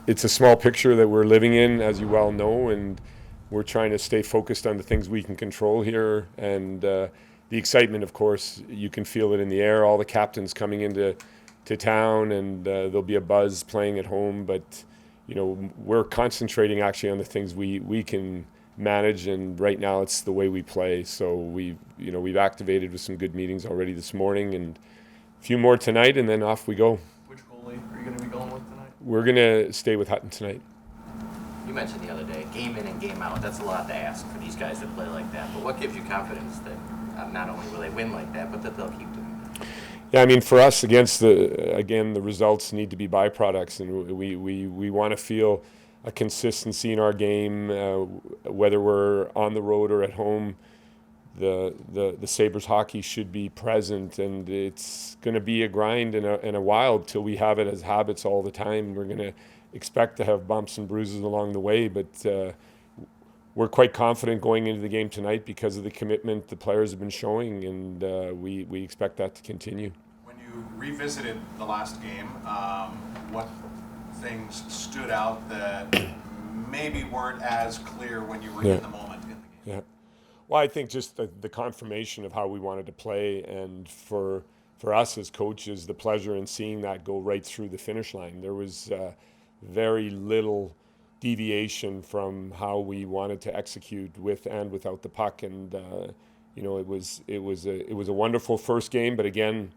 it's a small picture that we're living in, as you well know, and we're trying to stay focused on the things we can control here. And the excitement, of course, you can feel it in the air. All the captains coming into town, and there'll be a buzz playing at home. But we're concentrating actually on the things we can manage, and right now it's the way we play. So we've activated with some good meetings already this morning, and a few more tonight, and then off we go. Which goalie are you going to be going with tonight? We're going to stay with Hutton tonight. You mentioned the other day, game in and game out. That's a lot to ask for these guys that play like that. But what gives you confidence that not only will they win like that, but that they'll keep doing that? Yeah, I mean, for us, the results need to be byproducts, and we want to feel a consistency in our game, whether we're on the road or at home. The Sabres hockey should be present, and it's going to be a grind and a while till we have it as habits all the time. We're going to expect to have bumps and bruises along the way, but we're quite confident going into the game tonight because of the commitment the players have been showing, and we expect that to continue. When you revisited the last game, what things stood out that maybe weren't as clear when you were in the moment in the game? Yeah. Well, I think just the confirmation of how we wanted to play, and for us as coaches, the pleasure in seeing that go right through the finish line. There was very little deviation from how we wanted to execute with and without the puck, and it was a wonderful first game. But again,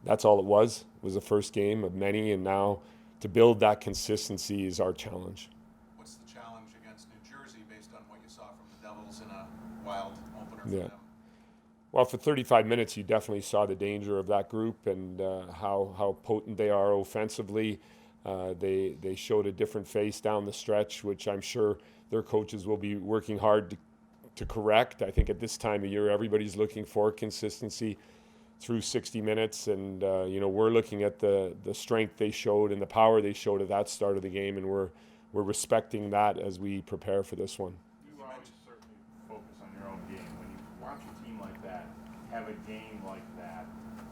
that's all it was. It was a first game of many, and now to build that consistency is our challenge. What's the challenge against New Jersey based on what you saw from the Devils in a wild opener for them? Well, for 35 minutes, you definitely saw the danger of that group and how potent they are offensively. They showed a different face down the stretch, which I'm sure their coaches will be working hard to correct. I think at this time of year, everybody's looking for consistency through 60 minutes, and we're looking at the strength they showed and the power they showed at that start of the game, and we're respecting that as we prepare for this one. You always certainly focus on your own game. When you watch a team like that have a game like that,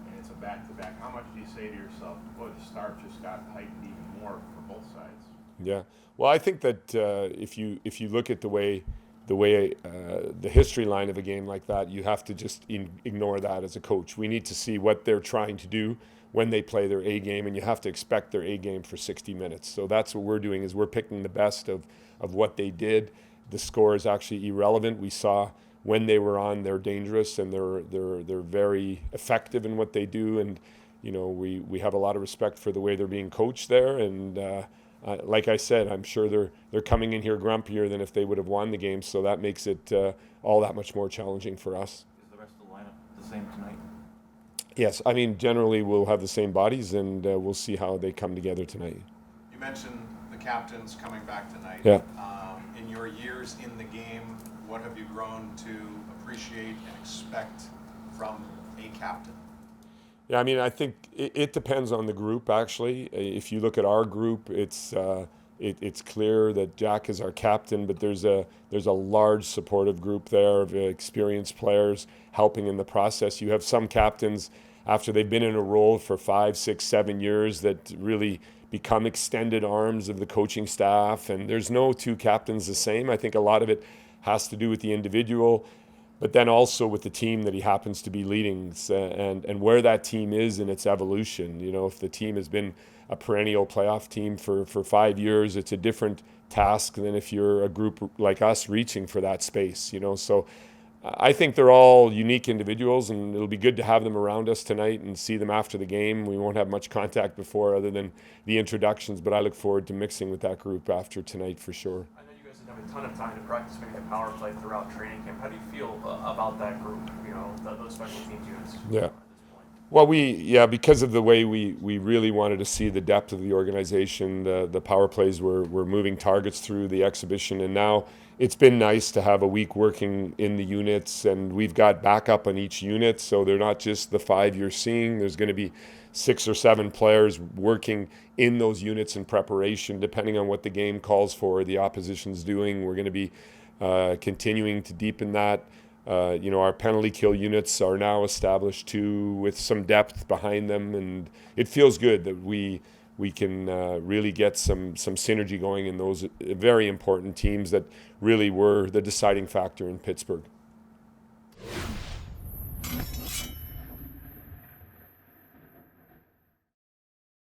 and it's a back-to-back, how much do you say to yourself, boy, the start just got heightened even more for both sides? Yeah. Well, I think that if you look at the way the history line of a game like that, you have to just ignore that as a coach. We need to see what they're trying to do when they play their A game, and you have to expect their A game for 60 minutes. So that's what we're doing, is we're picking the best of what they did. The score is actually irrelevant. We saw when they were on, they're dangerous, and they're very effective in what they do. And we have a lot of respect for the way they're being coached there. And like I said, I'm sure they're coming in here grumpier than if they would have won the game. So that makes it all that much more challenging for us. Is the rest of the lineup the same tonight? Yes, I mean, generally we'll have the same bodies, and we'll see how they come together tonight. You mentioned the captains coming back tonight. Yeah. In your years in the game, what have you grown to appreciate and expect from a captain? Yeah, I mean, I think it depends on the group, actually. If you look at our group, it's clear that Jack is our captain, but there's a large supportive group there of experienced players helping in the process. You have some captains, after they've been in a role for 5, 6, 7 years, that really become extended arms of the coaching staff, and there's no two captains the same. I think a lot of it has to do with the individual, but then also with the team that he happens to be leading, and where that team is in its evolution. If the team has been a perennial playoff team for 5 years, it's a different task than if you're a group like us reaching for that space. So I think they're all unique individuals, and it'll be good to have them around us tonight and see them after the game. We won't have much contact before other than the introductions, but I look forward to mixing with that group after tonight for sure. I know you guys have a ton of time to practice making a power play throughout training camp. How do you feel about that group, those special teams units? Yeah. Well, because of the way we really wanted to see the depth of the organization, the power plays were moving targets through the exhibition, and now it's been nice to have a week working in the units, and we've got backup on each unit, so they're not just the 5 you're seeing. There's going to be 6 or 7 players working in those units in preparation, depending on what the game calls for, the opposition's doing. We're going to be continuing to deepen that. Our penalty kill units are now established too, with some depth behind them, and it feels good that we we can really get some synergy going in those very important teams that really were the deciding factor in Pittsburgh.